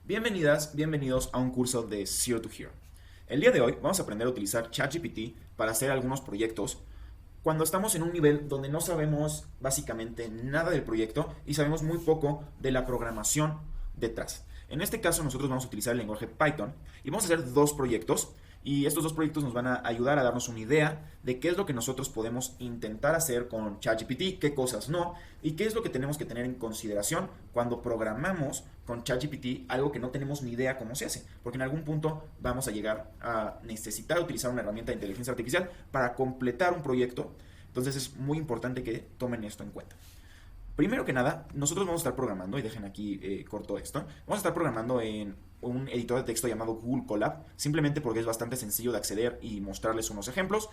Bienvenidas, bienvenidos a un curso de Zero to Hero. El día de hoy vamos a aprender a utilizar ChatGPT para hacer algunos proyectos cuando estamos en un nivel donde no sabemos básicamente nada del proyecto y sabemos muy poco de la programación detrás. En este caso nosotros vamos a utilizar el lenguaje Python y vamos a hacer dos proyectos y estos dos proyectos nos van a ayudar a darnos una idea de qué es lo que nosotros podemos intentar hacer con ChatGPT, qué cosas no y qué es lo que tenemos que tener en consideración cuando programamos con ChatGPT algo que no tenemos ni idea cómo se hace, porque en algún punto vamos a llegar a necesitar utilizar una herramienta de inteligencia artificial para completar un proyecto. Entonces es muy importante que tomen esto en cuenta. Primero que nada, nosotros vamos a estar programando, y dejen aquí corto esto, vamos a estar programando en un editor de texto llamado Google Colab, simplemente porque es bastante sencillo de acceder y mostrarles unos ejemplos.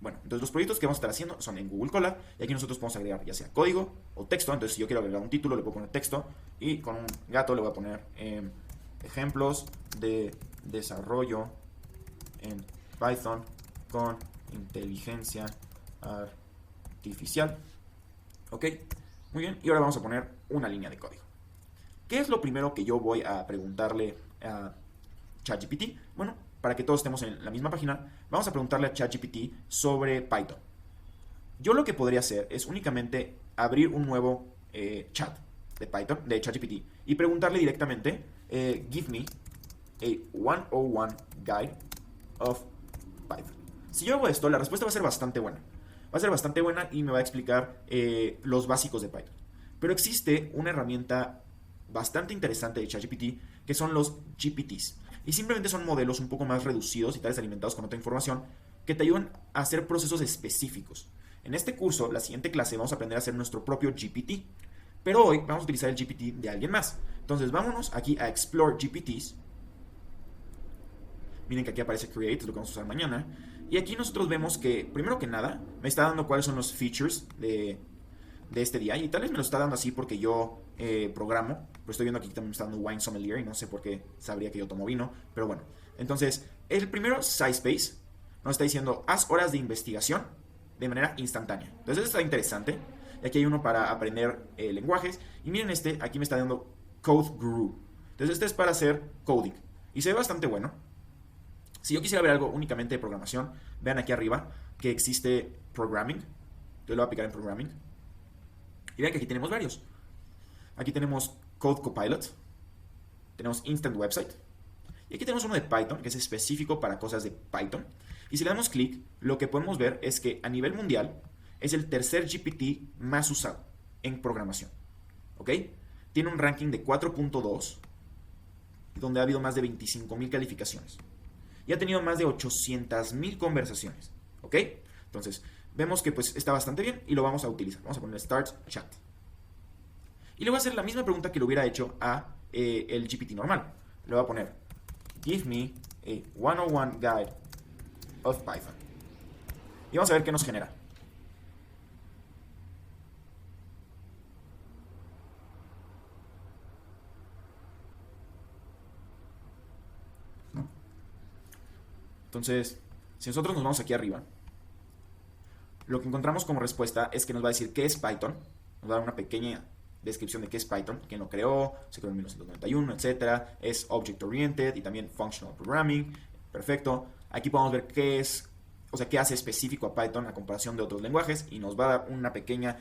Bueno, entonces los proyectos que vamos a estar haciendo son en Google Colab, y aquí nosotros podemos agregar ya sea código o texto. Entonces si yo quiero agregar un título le puedo poner texto, y con un gato le voy a poner ejemplos de desarrollo en Python con inteligencia artificial. Ok, muy bien, y ahora vamos a poner una línea de código. ¿Qué es lo primero que yo voy a preguntarle a ChatGPT? Bueno, para que todos estemos en la misma página, vamos a preguntarle a ChatGPT sobre Python. Yo lo que podría hacer es únicamente abrir un nuevo chat de Python, de ChatGPT, y preguntarle directamente, give me a 101 guide of Python. Si yo hago esto, la respuesta va a ser bastante buena. Va a ser bastante buena y me va a explicar los básicos de Python. Pero existe una herramienta bastante interesante de ChatGPT que son los GPTs. Y simplemente son modelos un poco más reducidos y tales alimentados con otra información que te ayudan a hacer procesos específicos. En este curso, la siguiente clase, vamos a aprender a hacer nuestro propio GPT. Pero hoy vamos a utilizar el GPT de alguien más. Entonces vámonos aquí a Explore GPTs. Miren que aquí aparece Create, es lo que vamos a usar mañana. Y aquí nosotros vemos que, primero que nada, me está dando cuáles son los features de este día. Y tal vez me lo está dando así porque yo programo. Pero estoy viendo aquí que también me está dando Wine Sommelier y no sé por qué sabría que yo tomo vino. Pero bueno, entonces, el primero, SciSpace, nos está diciendo, haz horas de investigación de manera instantánea. Entonces, esto está interesante. Y aquí hay uno para aprender lenguajes. Y miren este, aquí me está dando Code Guru. Entonces, este es para hacer coding. Y se ve bastante bueno. Si yo quisiera ver algo únicamente de programación, vean aquí arriba que existe Programming. Yo lo voy a aplicar en Programming. Y vean que aquí tenemos varios. Aquí tenemos Code Copilot. Tenemos Instant Website. Y aquí tenemos uno de Python, que es específico para cosas de Python. Y si le damos clic, lo que podemos ver es que a nivel mundial es el tercer GPT más usado en programación. ¿Ok? Tiene un ranking de 4.2, donde ha habido más de 25,000 calificaciones. Y ha tenido más de 800,000 conversaciones. ¿Ok? Entonces, vemos que pues está bastante bien y lo vamos a utilizar. Vamos a poner Start Chat. Y le voy a hacer la misma pregunta que le hubiera hecho a el GPT normal. Le voy a poner, give me a 101 guide of Python. Y vamos a ver qué nos genera. Entonces, si nosotros nos vamos aquí arriba, lo que encontramos como respuesta es que nos va a decir qué es Python. Nos va a dar una pequeña descripción de qué es Python, quién lo creó, se creó en 1991, etcétera. Es Object Oriented y también Functional Programming. Perfecto. Aquí podemos ver qué es, o sea, qué hace específico a Python a comparación de otros lenguajes y nos va a dar una pequeña,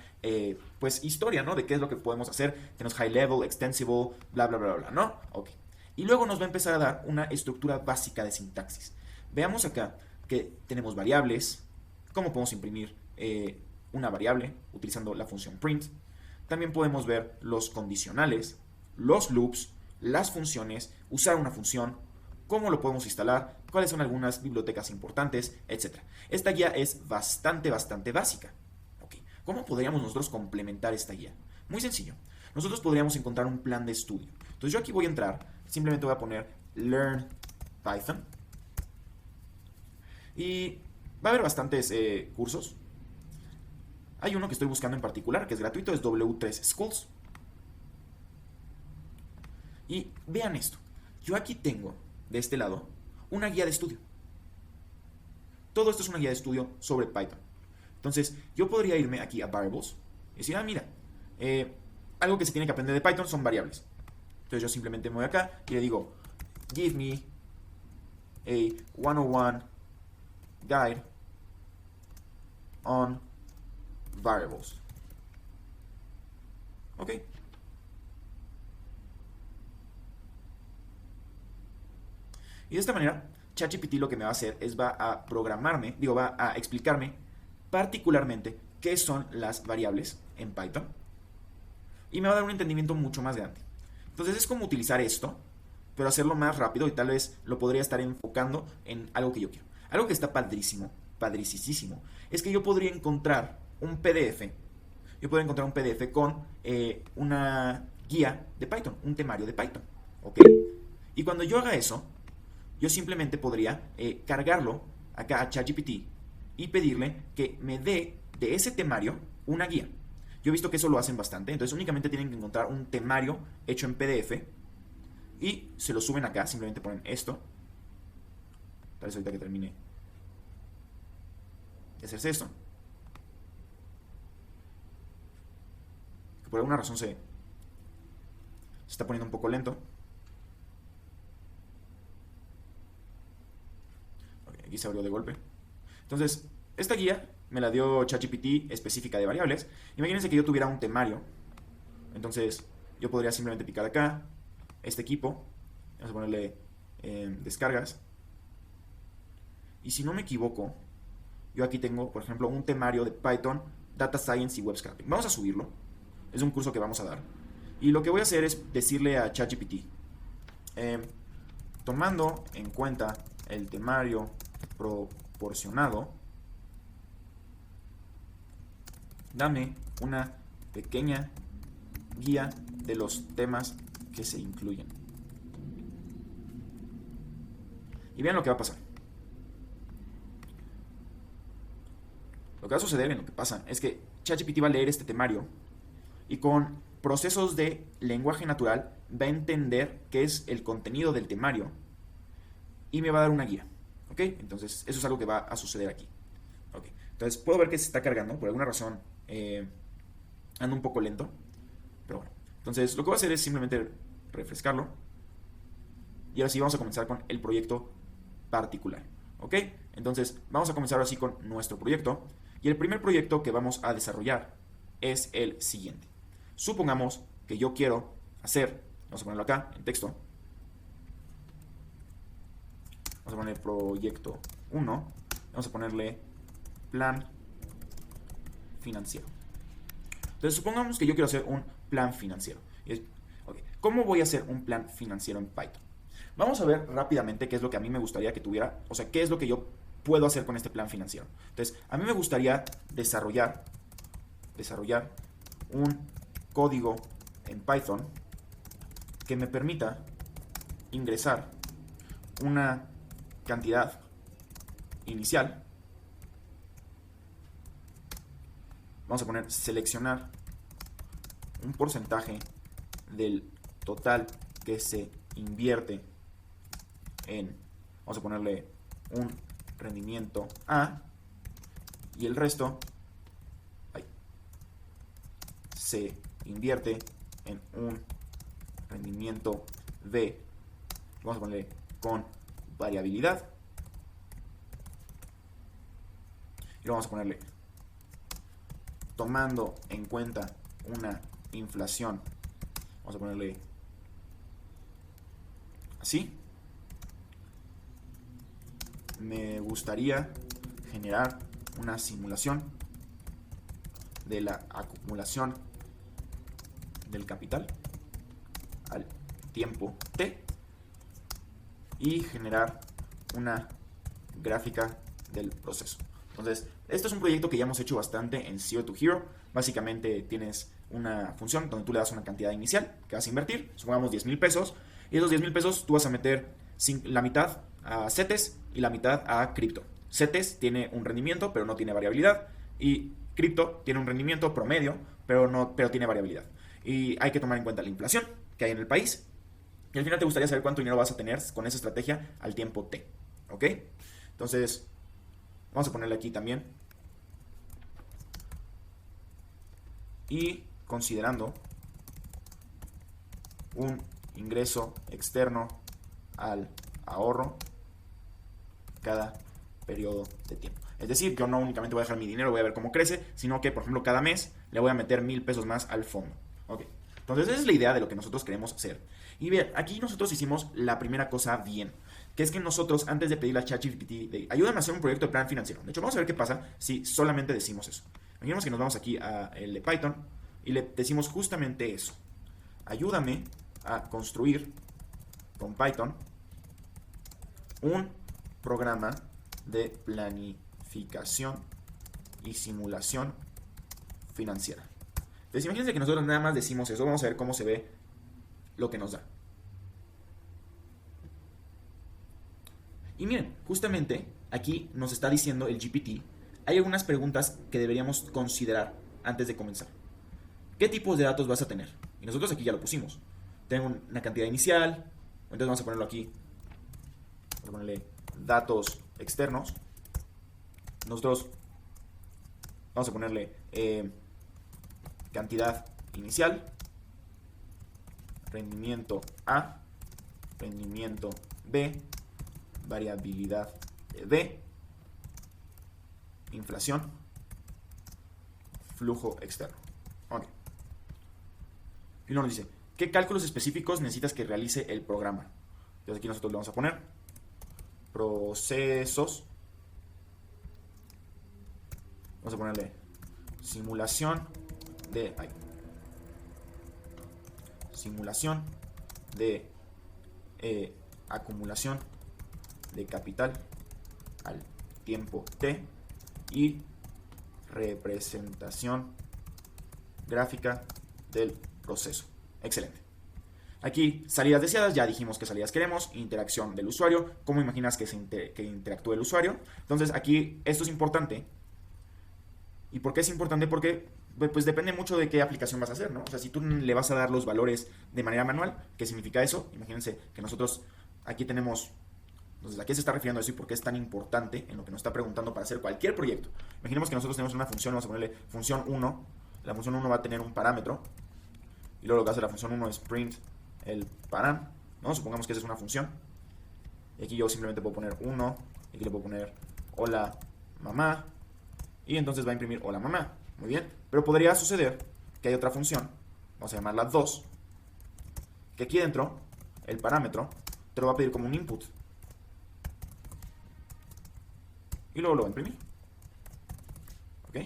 pues, historia, ¿no? De qué es lo que podemos hacer. Tenemos High Level, Extensible, bla, bla, bla, bla, ¿no? Ok. Y luego nos va a empezar a dar una estructura básica de sintaxis. Veamos acá que tenemos variables, cómo podemos imprimir una variable utilizando la función print. También podemos ver los condicionales, los loops, las funciones, usar una función, cómo lo podemos instalar, cuáles son algunas bibliotecas importantes, etc. Esta guía es bastante básica. Okay. ¿Cómo podríamos nosotros complementar esta guía? Muy sencillo. Nosotros podríamos encontrar un plan de estudio. Entonces yo aquí voy a entrar, simplemente voy a poner Learn Python. Y va a haber bastantes cursos. Hay uno que estoy buscando en particular, que es gratuito, es W3 Schools. Y vean esto. Yo aquí tengo, de este lado, una guía de estudio. Todo esto es una guía de estudio sobre Python. Entonces, yo podría irme aquí a Variables y decir, mira, algo que se tiene que aprender de Python son variables. Entonces yo simplemente me voy acá y le digo, give me a 101 guide on variables. Ok. Y de esta manera, ChatGPT lo que me va a hacer es va a programarme, va a explicarme particularmente qué son las variables en Python y me va a dar un entendimiento mucho más grande. Entonces es como utilizar esto, pero hacerlo más rápido y tal vez lo podría estar enfocando en algo que yo quiero. Algo que está padrísimo, padricísimo, es que yo podría encontrar un PDF. Yo podría encontrar un PDF con una guía de Python, un temario de Python. ¿Ok? Y cuando yo haga eso, yo simplemente podría cargarlo acá a ChatGPT y pedirle que me dé de ese temario una guía. Yo he visto que eso lo hacen bastante, entonces únicamente tienen que encontrar un temario hecho en PDF y se lo suben acá, simplemente ponen esto. Tal vez ahorita que termine de hacerse esto. Que por alguna razón se está poniendo un poco lento. Okay, aquí se abrió de golpe. Entonces, esta guía me la dio ChatGPT específica de variables. Imagínense que yo tuviera un temario. Entonces, yo podría simplemente picar acá, este equipo, vamos a ponerle descargas. Y si no me equivoco, yo aquí tengo, por ejemplo, un temario de Python, Data Science y Web Scraping. Vamos a subirlo. Es un curso que vamos a dar. Y lo que voy a hacer es decirle a ChatGPT, tomando en cuenta el temario proporcionado, dame una pequeña guía de los temas que se incluyen. Y vean lo que va a pasar. Lo que va a suceder en lo que pasa es que ChatGPT va a leer este temario y con procesos de lenguaje natural va a entender qué es el contenido del temario y me va a dar una guía. ¿Ok? Entonces, eso es algo que va a suceder aquí. ¿Ok? Entonces, puedo ver que se está cargando. Por alguna razón, anda un poco lento. Pero bueno. Entonces, lo que voy a hacer es simplemente refrescarlo. Y ahora sí vamos a comenzar con el proyecto particular. ¿Ok? Entonces, vamos a comenzar así con nuestro proyecto. Y el primer proyecto que vamos a desarrollar es el siguiente. Supongamos que yo quiero hacer, vamos a ponerlo acá en texto. Vamos a poner proyecto 1. Vamos a ponerle plan financiero. Entonces, supongamos que yo quiero hacer un plan financiero. Okay. ¿Cómo voy a hacer un plan financiero en Python? Vamos a ver rápidamente qué es lo que a mí me gustaría que tuviera, o sea, qué es lo que yo puedo hacer con este plan financiero. Entonces, a mí me gustaría desarrollar un código en Python que me permita ingresar una cantidad inicial. Vamos a poner seleccionar un porcentaje del total que se invierte en, vamos a ponerle un rendimiento A, y el resto se invierte en un rendimiento B. Vamos a ponerle con variabilidad y vamos a ponerle tomando en cuenta una inflación. Vamos a ponerle así. Me gustaría generar una simulación de la acumulación del capital al tiempo t y generar una gráfica del proceso. Entonces, esto es un proyecto que ya hemos hecho bastante en Zero to Hero. Básicamente tienes una función donde tú le das una cantidad inicial que vas a invertir, supongamos 10,000 pesos, y esos 10,000 pesos tú vas a meter la mitad a CETES y la mitad a cripto. CETES tiene un rendimiento pero no tiene variabilidad, y cripto tiene un rendimiento promedio pero tiene variabilidad. Y hay que tomar en cuenta la inflación que hay en el país, y al final te gustaría saber cuánto dinero vas a tener con esa estrategia al tiempo T. ¿Ok? Entonces, vamos a ponerle aquí también. Y considerando un ingreso externo al ahorro cada periodo de tiempo. Es decir, yo no únicamente voy a dejar mi dinero, voy a ver cómo crece, sino que, por ejemplo, cada mes le voy a meter 1000 pesos más al fondo. Ok. Entonces, esa es la idea de lo que nosotros queremos hacer. Y bien, aquí nosotros hicimos la primera cosa bien, que es que nosotros, antes de pedirle a ChatGPT, ayúdame a hacer un proyecto de plan financiero. De hecho, vamos a ver qué pasa si solamente decimos eso. Imaginemos que nos vamos aquí a el de Python y le decimos justamente eso. Ayúdame a construir con Python un programa de planificación y simulación financiera. Entonces, imagínense que nosotros nada más decimos eso. Vamos a ver cómo se ve lo que nos da. Y miren, justamente aquí nos está diciendo el GPT, hay algunas preguntas que deberíamos considerar antes de comenzar. ¿Qué tipos de datos vas a tener? Y nosotros aquí ya lo pusimos. Tengo una cantidad inicial, entonces vamos a ponerlo aquí. Vamos a ponerle datos externos. Nosotros vamos a ponerle cantidad inicial, rendimiento A, rendimiento B, variabilidad D, inflación, flujo externo. Ok. Y luego nos dice, ¿qué cálculos específicos necesitas que realice el programa? Entonces aquí nosotros le vamos a poner procesos. Vamos a ponerle simulación de acumulación de capital al tiempo T y representación gráfica del proceso. Excelente. Aquí, salidas deseadas, ya dijimos qué salidas queremos, interacción del usuario, cómo imaginas que interactúe el usuario. Entonces aquí esto es importante. ¿Y por qué es importante? Porque pues depende mucho de qué aplicación vas a hacer, ¿no? O sea, si tú le vas a dar los valores de manera manual, ¿qué significa eso? Imagínense que nosotros aquí tenemos, entonces ¿a qué se está refiriendo eso y por qué es tan importante en lo que nos está preguntando para hacer cualquier proyecto? Imaginemos que nosotros tenemos una función, vamos a ponerle función 1, la función 1 va a tener un parámetro, y luego lo que hace la función 1 es print el param, ¿no? Supongamos que esa es una función, y aquí yo simplemente puedo poner 1, y aquí le puedo poner hola mamá, y entonces va a imprimir hola mamá. Muy bien, pero podría suceder que hay otra función, vamos a llamarla 2, que aquí dentro, el parámetro, te lo va a pedir como un input. Y luego lo va a imprimir. ¿Ok?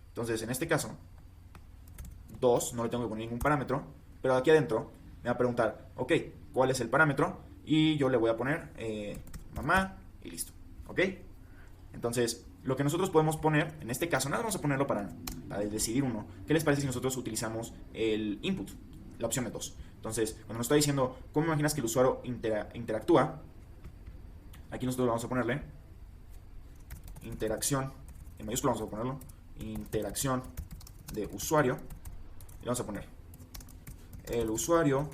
Entonces, en este caso, 2, no le tengo que poner ningún parámetro, pero aquí adentro me va a preguntar, ok, ¿cuál es el parámetro? Y yo le voy a poner mamá y listo. ¿Ok? Entonces, lo que nosotros podemos poner, en este caso, nada, vamos a ponerlo para decidir uno. ¿Qué les parece si nosotros utilizamos el input? La opción de 2. Entonces, cuando nos está diciendo cómo imaginas que el usuario interactúa, aquí nosotros vamos a ponerle interacción, en mayúscula vamos a ponerlo, interacción de usuario, y vamos a poner, el usuario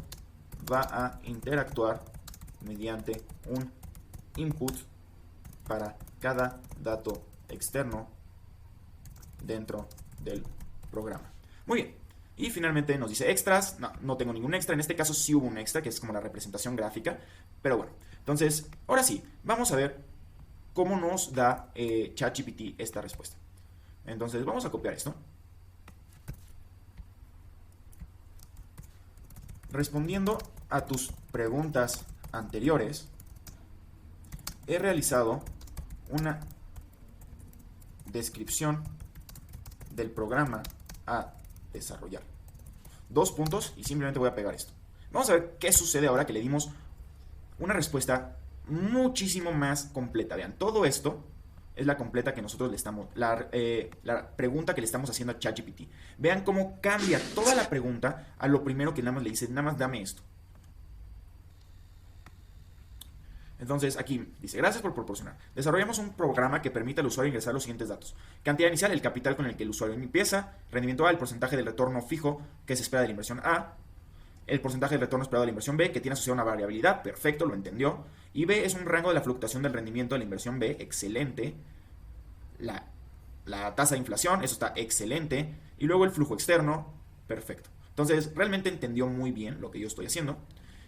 va a interactuar mediante un input para cada dato externo dentro del programa. Muy bien. Y finalmente nos dice extras. No tengo ningún extra. En este caso sí hubo un extra, que es como la representación gráfica. Pero bueno. Entonces, ahora sí, vamos a ver cómo nos da ChatGPT esta respuesta. Entonces, vamos a copiar esto. Respondiendo a tus preguntas anteriores, he realizado una descripción del programa a desarrollar. 2 puntos y simplemente voy a pegar esto. Vamos a ver qué sucede ahora que le dimos una respuesta muchísimo más completa. Vean, todo esto es la completa que nosotros le estamos, la pregunta que le estamos haciendo a ChatGPT. Vean cómo cambia toda la pregunta a lo primero que nada más le dice, nada más dame esto. Entonces aquí dice, gracias por proporcionar. Desarrollamos un programa que permite al usuario ingresar los siguientes datos. Cantidad inicial, el capital con el que el usuario empieza. Rendimiento A, el porcentaje del retorno fijo que se espera de la inversión A. El porcentaje del retorno esperado de la inversión B, que tiene asociada una variabilidad. Perfecto, lo entendió. Y B es un rango de la fluctuación del rendimiento de la inversión B. Excelente. La tasa de inflación, eso está excelente. Y luego el flujo externo. Perfecto. Entonces, realmente entendió muy bien lo que yo estoy haciendo.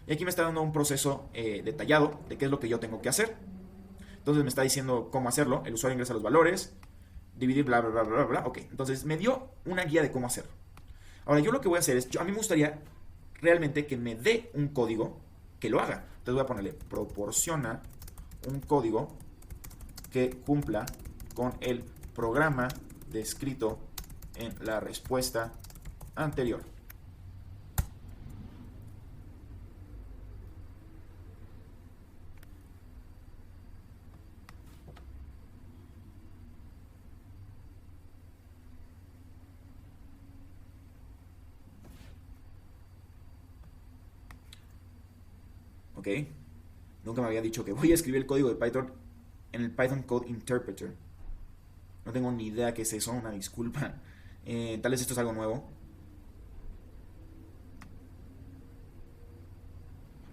Y aquí me está dando un proceso detallado de qué es lo que yo tengo que hacer. Entonces me está diciendo cómo hacerlo. El usuario ingresa los valores, dividir, bla, bla, bla, bla, bla. Ok, entonces me dio una guía de cómo hacerlo. Ahora yo lo que voy a hacer es, a mí me gustaría realmente que me dé un código que lo haga. Entonces voy a ponerle proporciona un código que cumpla con el programa descrito en la respuesta anterior. Ok, nunca me había dicho que voy a escribir el código de Python en el Python Code Interpreter. No tengo ni idea qué es eso, una disculpa. Tal vez esto es algo nuevo.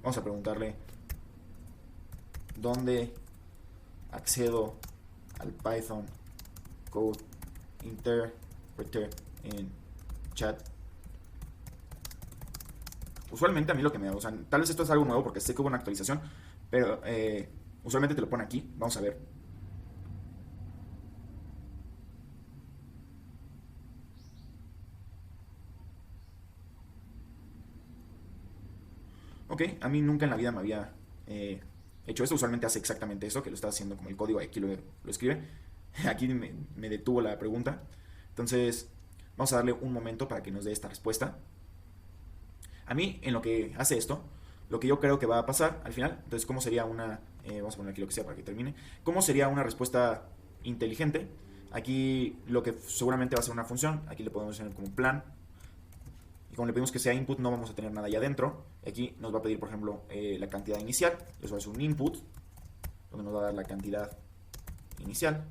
Vamos a preguntarle dónde accedo al Python Code Interpreter en chat. Usualmente a mí lo que me da, o sea, tal vez esto es algo nuevo porque sé que hubo una actualización, pero usualmente te lo pone aquí. Vamos a ver. Ok, a mí nunca en la vida me había hecho esto. Usualmente hace exactamente eso, que lo está haciendo como el código, aquí lo escribe. Aquí me detuvo la pregunta. Entonces, vamos a darle un momento para que nos dé esta respuesta. A mí, en lo que hace esto, lo que yo creo que va a pasar al final, entonces, ¿cómo sería una, vamos a poner aquí lo que sea para que termine, cómo sería una respuesta inteligente? Aquí lo que seguramente va a ser una función, aquí le podemos poner como plan, y como le pedimos que sea input, no vamos a tener nada allá adentro. Aquí nos va a pedir, por ejemplo, la cantidad inicial. Eso es un input, donde nos va a dar la cantidad inicial.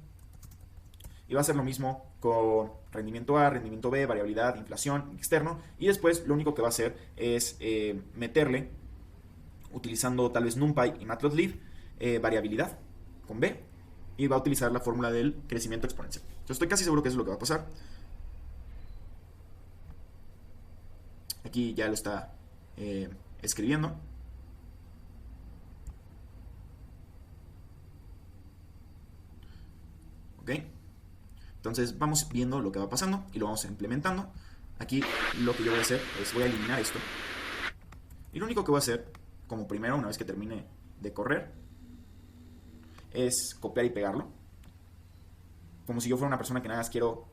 Y va a ser lo mismo con rendimiento A, rendimiento B, variabilidad, inflación, externo. Y después lo único que va a hacer es meterle, utilizando tal vez NumPy y Matplotlib, variabilidad con B. Y va a utilizar la fórmula del crecimiento exponencial. Yo estoy casi seguro que eso es lo que va a pasar. Aquí ya lo está escribiendo. Ok. Entonces vamos viendo lo que va pasando y lo vamos implementando. Aquí lo que yo voy a hacer es voy a eliminar esto. Y lo único que voy a hacer, como primero, una vez que termine de correr, es copiar y pegarlo. Como si yo fuera una persona que nada más quiero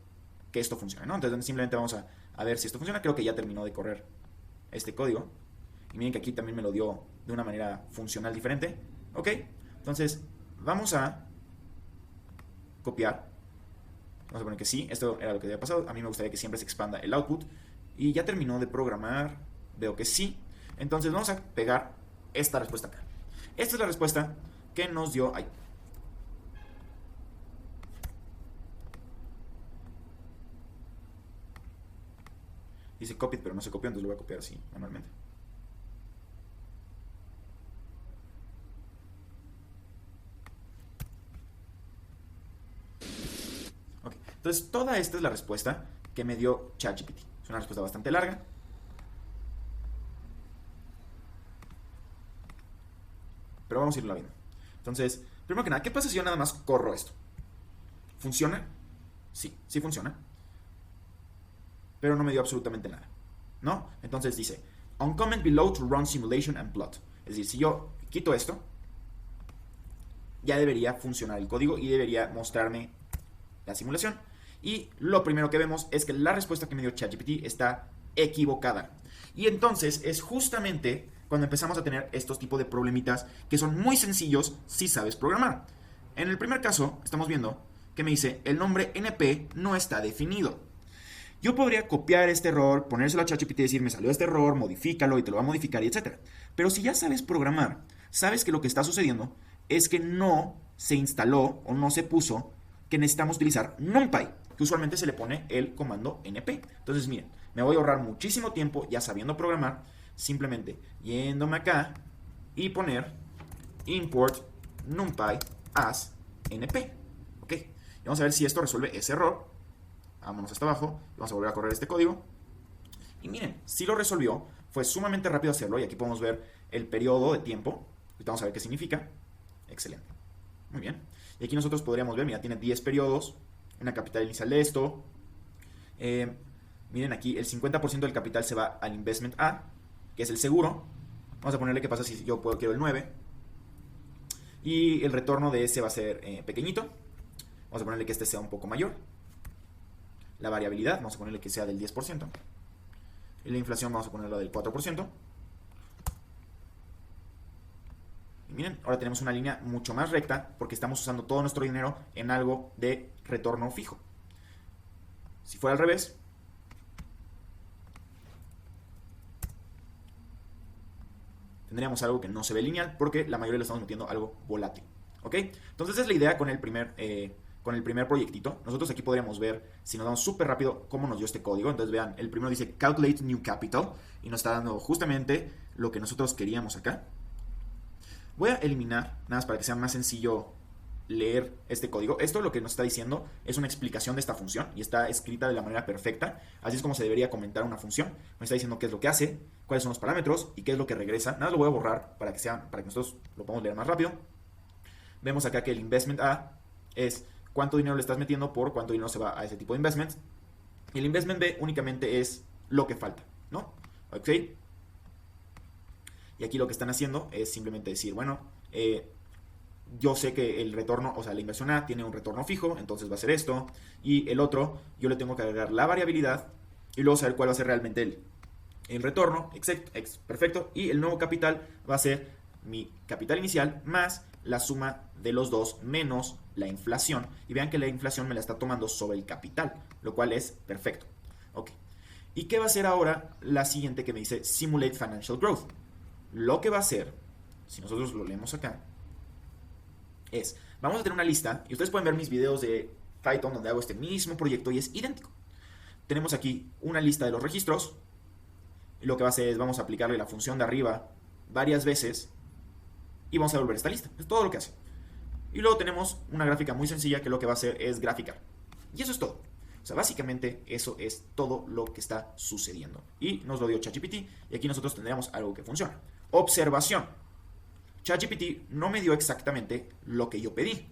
que esto funcione, ¿no? Entonces simplemente vamos a ver si esto funciona. Creo que ya terminó de correr este código. Y miren que aquí también me lo dio de una manera funcional diferente. Ok, entonces vamos a copiar. Vamos a poner que sí, esto era lo que había pasado. A mí me gustaría que siempre se expanda el output. Y ya terminó de programar. Veo que sí. Entonces vamos a pegar esta respuesta acá. Esta es la respuesta que nos dio ahí. Dice copied, pero no se copió, entonces lo voy a copiar así manualmente. Ok, entonces toda esta es la respuesta que me dio ChatGPT. Es una respuesta bastante larga. Pero vamos a irlo viendo. Entonces, primero que nada, ¿qué pasa si yo nada más corro esto? ¿Funciona? Sí, sí funciona. Pero no me dio absolutamente nada, ¿no? Entonces dice, on comment below to run simulation and plot. Es decir, si yo quito esto, ya debería funcionar el código y debería mostrarme la simulación. Y lo primero que vemos es que la respuesta que me dio ChatGPT está equivocada. Y entonces es justamente cuando empezamos a tener estos tipos de problemitas que son muy sencillos si sabes programar. En el primer caso, estamos viendo que me dice, el nombre NP no está definido. Yo podría copiar este error, ponérselo a ChatGPT y decir, me salió este error, modifícalo y te lo va a modificar y etc. Pero si ya sabes programar, sabes que lo que está sucediendo es que no se instaló o no se puso que necesitamos utilizar NumPy, que usualmente se le pone el comando np. Entonces, miren, me voy a ahorrar muchísimo tiempo ya sabiendo programar, simplemente yéndome acá y poner import NumPy as np. Ok, y vamos a ver si esto resuelve ese error. Vámonos hasta abajo, vamos a volver a correr este código. Y miren, sí lo resolvió, fue sumamente rápido hacerlo y aquí podemos ver el periodo de tiempo. Ahorita vamos a ver qué significa. Excelente. Muy bien. Y aquí nosotros podríamos ver, mira, tiene 10 periodos, una capital inicial de esto. Miren aquí, el 50% del capital se va al investment A, que es el seguro. Vamos a ponerle qué pasa si yo quiero el 9. Y el retorno de ese va a ser pequeñito. Vamos a ponerle que este sea un poco mayor. La variabilidad, vamos a ponerle que sea del 10%. Y la inflación vamos a ponerla del 4%. Y miren, ahora tenemos una línea mucho más recta porque estamos usando todo nuestro dinero en algo de retorno fijo. Si fuera al revés, tendríamos algo que no se ve lineal porque la mayoría le estamos metiendo algo volátil. ¿Ok? Entonces esa es la idea con el primer proyectito. Nosotros aquí podríamos ver, si nos damos súper rápido, cómo nos dio este código. Entonces vean, el primero dice Calculate New Capital y nos está dando justamente lo que nosotros queríamos acá. Voy a eliminar, nada más para que sea más sencillo leer este código. Esto lo que nos está diciendo es una explicación de esta función y está escrita de la manera perfecta. Así es como se debería comentar una función. Me está diciendo qué es lo que hace, cuáles son los parámetros y qué es lo que regresa. Nada, lo voy a borrar para que nosotros lo podamos leer más rápido. Vemos acá que el investment A es cuánto dinero le estás metiendo por cuánto dinero se va a ese tipo de investments. Y el investment B únicamente es lo que falta, ¿no? ¿Ok? Y aquí lo que están haciendo es simplemente decir, bueno, yo sé que el retorno, o sea, la inversión A tiene un retorno fijo, entonces va a ser esto. Y el otro, yo le tengo que agregar la variabilidad y luego saber cuál va a ser realmente el retorno. Perfecto. Y el nuevo capital va a ser mi capital inicial más la suma de los dos menos la inflación. Y vean que la inflación me la está tomando sobre el capital, lo cual es perfecto. Ok. ¿Y qué va a hacer ahora la siguiente que me dice Simulate Financial Growth? Lo que va a hacer, si nosotros lo leemos acá, es, vamos a tener una lista, y ustedes pueden ver mis videos de Python donde hago este mismo proyecto y es idéntico. Tenemos aquí una lista de los registros, y lo que va a hacer es, vamos a aplicarle la función de arriba varias veces, y vamos a devolver esta lista, es todo lo que hace. Y luego tenemos una gráfica muy sencilla que lo que va a hacer es graficar. Y eso es todo. O sea, básicamente eso es todo lo que está sucediendo. Y nos lo dio ChatGPT, y aquí nosotros tendríamos algo que funciona. Observación. ChatGPT no me dio exactamente lo que yo pedí.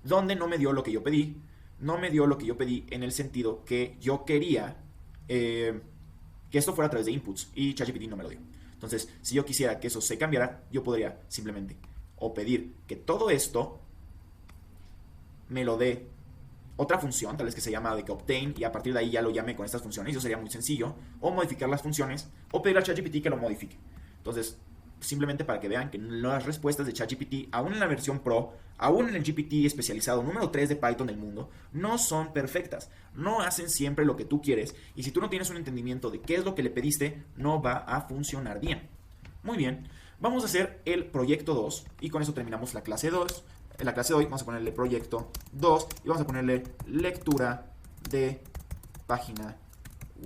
¿Dónde no me dio lo que yo pedí? No me dio lo que yo pedí en el sentido que yo quería que esto fuera a través de inputs y ChatGPT no me lo dio. Entonces, si yo quisiera que eso se cambiara, yo podría simplemente o pedir que todo esto me lo dé otra función, tal vez que se llama de que obtain, y a partir de ahí ya lo llame con estas funciones, y eso sería muy sencillo, o modificar las funciones, o pedir a ChatGPT que lo modifique. Entonces, simplemente para que vean que las respuestas de ChatGPT, aún en la versión Pro, aún en el GPT especializado número 3 de Python del mundo, no son perfectas, no hacen siempre lo que tú quieres, y si tú no tienes un entendimiento de qué es lo que le pediste, no va a funcionar bien. Muy bien, vamos a hacer el proyecto 2, y con eso terminamos la clase 2. En la clase de hoy vamos a ponerle proyecto 2 y vamos a ponerle lectura de página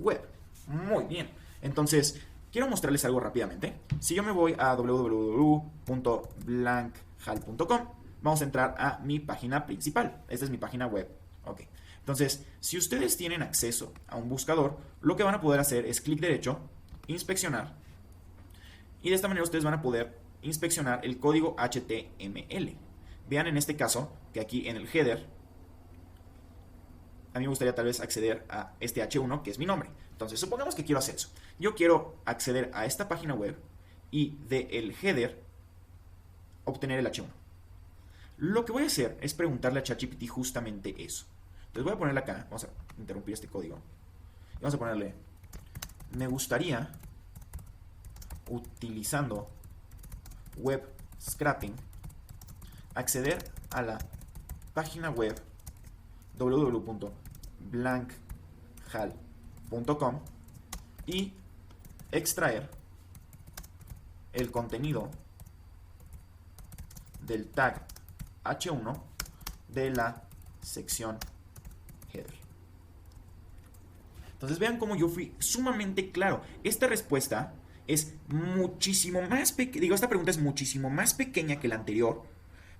web. Muy bien. Entonces, quiero mostrarles algo rápidamente. Si yo me voy a www.blankhal.com, vamos a entrar a mi página principal. Esta es mi página web. Ok. Entonces, si ustedes tienen acceso a un buscador, lo que van a poder hacer es clic derecho, inspeccionar. Y de esta manera ustedes van a poder inspeccionar el código HTML. Vean en este caso que aquí en el header, a mí me gustaría tal vez acceder a este H1 que es mi nombre. Entonces, supongamos que quiero hacer eso. Yo quiero acceder a esta página web y del header obtener el H1. Lo que voy a hacer es preguntarle a ChatGPT justamente eso. Entonces voy a ponerle acá, vamos a interrumpir este código. Y vamos a ponerle, me gustaría, utilizando web scraping, acceder a la página web www.blankhal.com y extraer el contenido del tag H1 de la sección header. Entonces vean cómo yo fui sumamente claro. Esta respuesta es muchísimo más pequeña, esta pregunta es muchísimo más pequeña que la anterior,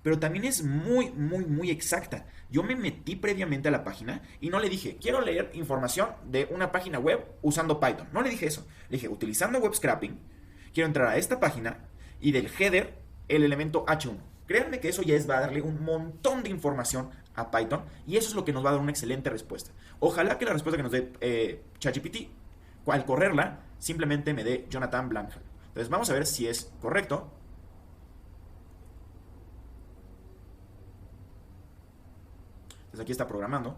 pero también es muy, muy, muy exacta. Yo me metí previamente a la página y no le dije, quiero leer información de una página web usando Python. No le dije eso. Le dije, utilizando web scraping, quiero entrar a esta página y del header el elemento H1. Créanme que eso ya va a darle un montón de información a Python y eso es lo que nos va a dar una excelente respuesta. Ojalá que la respuesta que nos dé ChatGPT, al correrla, simplemente me dé Jonathan Blanchal. Entonces vamos a ver si es correcto. Entonces aquí está programando.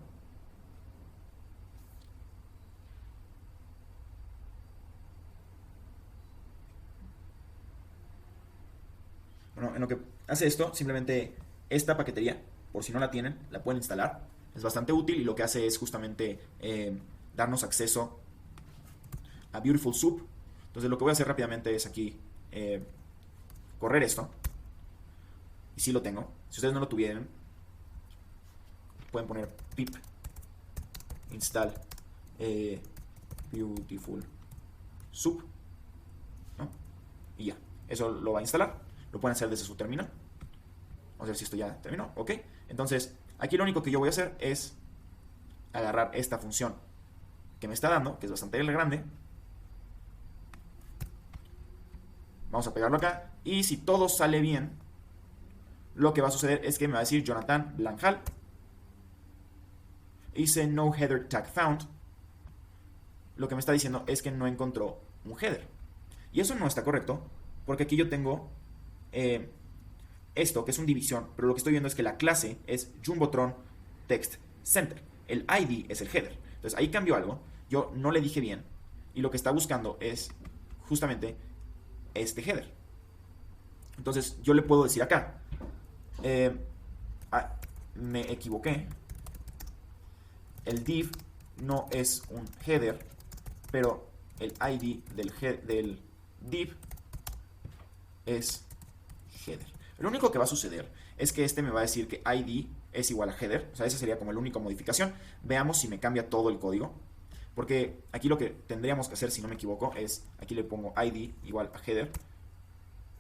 Bueno, en lo que hace esto, simplemente esta paquetería, por si no la tienen, la pueden instalar. Es bastante útil y lo que hace es justamente darnos acceso a Beautiful Soup. Entonces lo que voy a hacer rápidamente es aquí correr esto. Y si lo tengo. Si ustedes no lo tuvieran, pueden poner pip install Beautiful Soup, ¿no? Y ya, eso lo va a instalar. Lo pueden hacer desde su terminal. Vamos a ver si esto ya terminó. Ok, entonces aquí lo único que yo voy a hacer es agarrar esta función que me está dando, que es bastante grande. Vamos a pegarlo acá. Y si todo sale bien, lo que va a suceder es que me va a decir Jonathan Blanchal. Hice no header tag found. Lo que me está diciendo es que no encontró un header. Y eso no está correcto, porque aquí yo tengo esto, que es un división, pero lo que estoy viendo es que la clase es Jumbotron Text Center. El ID es el header. Entonces ahí cambió algo. Yo no le dije bien. Y lo que está buscando es justamente este header. Entonces yo le puedo decir acá, me equivoqué. El div no es un header, pero el ID del div es header. Lo único que va a suceder es que este me va a decir que ID es igual a header. O sea, esa sería como la única modificación. Veamos si me cambia todo el código. Porque aquí lo que tendríamos que hacer, si no me equivoco, es aquí le pongo ID igual a header.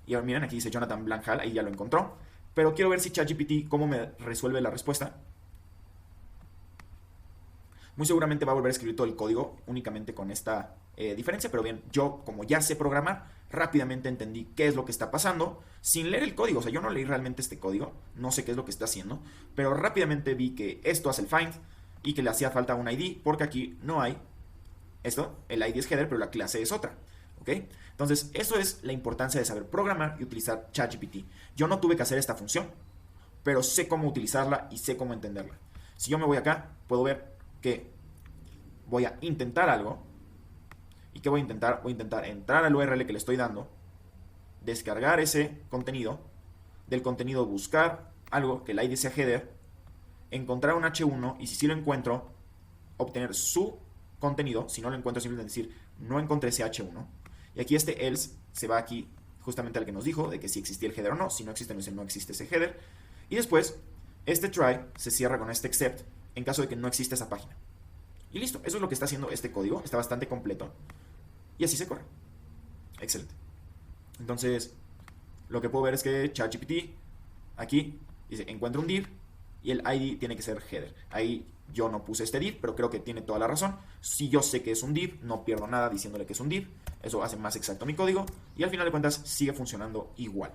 Y ahora miren, aquí dice Jonathan Blanchal, ahí ya lo encontró. Pero quiero ver si ChatGPT cómo me resuelve la respuesta. Muy seguramente va a volver a escribir todo el código únicamente con esta diferencia, pero bien, yo como ya sé programar, rápidamente entendí qué es lo que está pasando sin leer el código. O sea, yo no leí realmente este código, no sé qué es lo que está haciendo, pero rápidamente vi que esto hace el find y que le hacía falta un ID porque aquí no hay esto, el ID es header, pero la clase es otra. ¿Ok? Entonces, eso es la importancia de saber programar y utilizar ChatGPT. Yo no tuve que hacer esta función, pero sé cómo utilizarla y sé cómo entenderla. Si yo me voy acá, puedo ver que voy a intentar algo. ¿Y qué voy a intentar? Voy a intentar entrar al URL que le estoy dando, descargar ese contenido, del contenido buscar algo que el ID sea header, encontrar un H1 y si sí lo encuentro, obtener su contenido. Si no lo encuentro, simplemente decir no encontré ese H1. Y aquí este else se va aquí justamente al que nos dijo de que si existía el header o no. Si no existe, no existe ese header. Y después, este try se cierra con este except en caso de que no exista esa página. Y listo, eso es lo que está haciendo este código. Está bastante completo. Y así se corre. Excelente. Entonces, lo que puedo ver es que ChatGPT aquí dice encuentra un div y el ID tiene que ser header. Ahí yo no puse este div, pero creo que tiene toda la razón. Si yo sé que es un div, no pierdo nada diciéndole que es un div. Eso hace más exacto mi código y al final de cuentas sigue funcionando igual.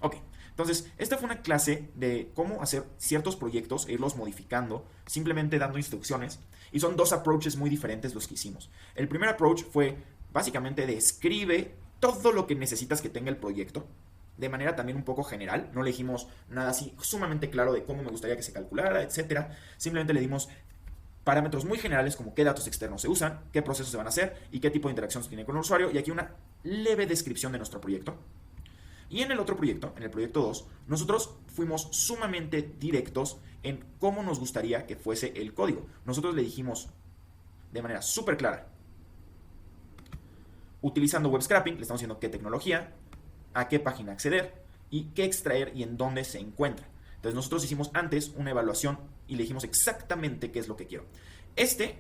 Ok, entonces esta fue una clase de cómo hacer ciertos proyectos e irlos modificando, simplemente dando instrucciones. Y son dos approaches muy diferentes los que hicimos. El primer approach fue básicamente describe todo lo que necesitas que tenga el proyecto, de manera también un poco general. No le dijimos nada así sumamente claro de cómo me gustaría que se calculara, etcétera. Simplemente le dimos parámetros muy generales como qué datos externos se usan, qué procesos se van a hacer y qué tipo de interacción se tiene con el usuario. Y aquí una leve descripción de nuestro proyecto. Y en el otro proyecto, en el proyecto 2, nosotros fuimos sumamente directos en cómo nos gustaría que fuese el código. Nosotros le dijimos de manera súper clara, utilizando web scraping, le estamos diciendo qué tecnología, a qué página acceder y qué extraer y en dónde se encuentra. Entonces nosotros hicimos antes una evaluación y le dijimos exactamente qué es lo que quiero. Este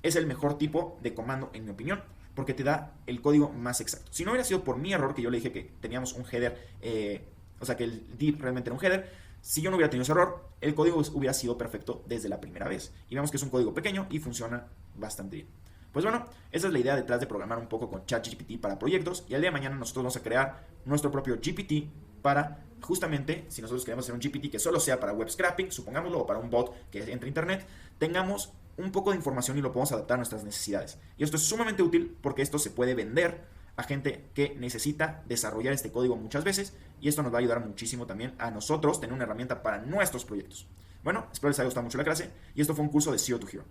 es el mejor tipo de comando en mi opinión, porque te da el código más exacto. Si no hubiera sido por mi error, que yo le dije que teníamos un header, o sea, que el div realmente era un header, si yo no hubiera tenido ese error, el código hubiera sido perfecto desde la primera vez. Y vemos que es un código pequeño y funciona bastante bien. Pues bueno, esa es la idea detrás de programar un poco con ChatGPT para proyectos. Y al día de mañana nosotros vamos a crear nuestro propio GPT para justamente, si nosotros queremos hacer un GPT que solo sea para web scraping, supongámoslo, o para un bot que entre a internet, tengamos un poco de información y lo podemos adaptar a nuestras necesidades. Y esto es sumamente útil porque esto se puede vender a gente que necesita desarrollar este código muchas veces, y esto nos va a ayudar muchísimo también a nosotros tener una herramienta para nuestros proyectos. Bueno, espero les haya gustado mucho la clase, y esto fue un curso de SEO to Hero.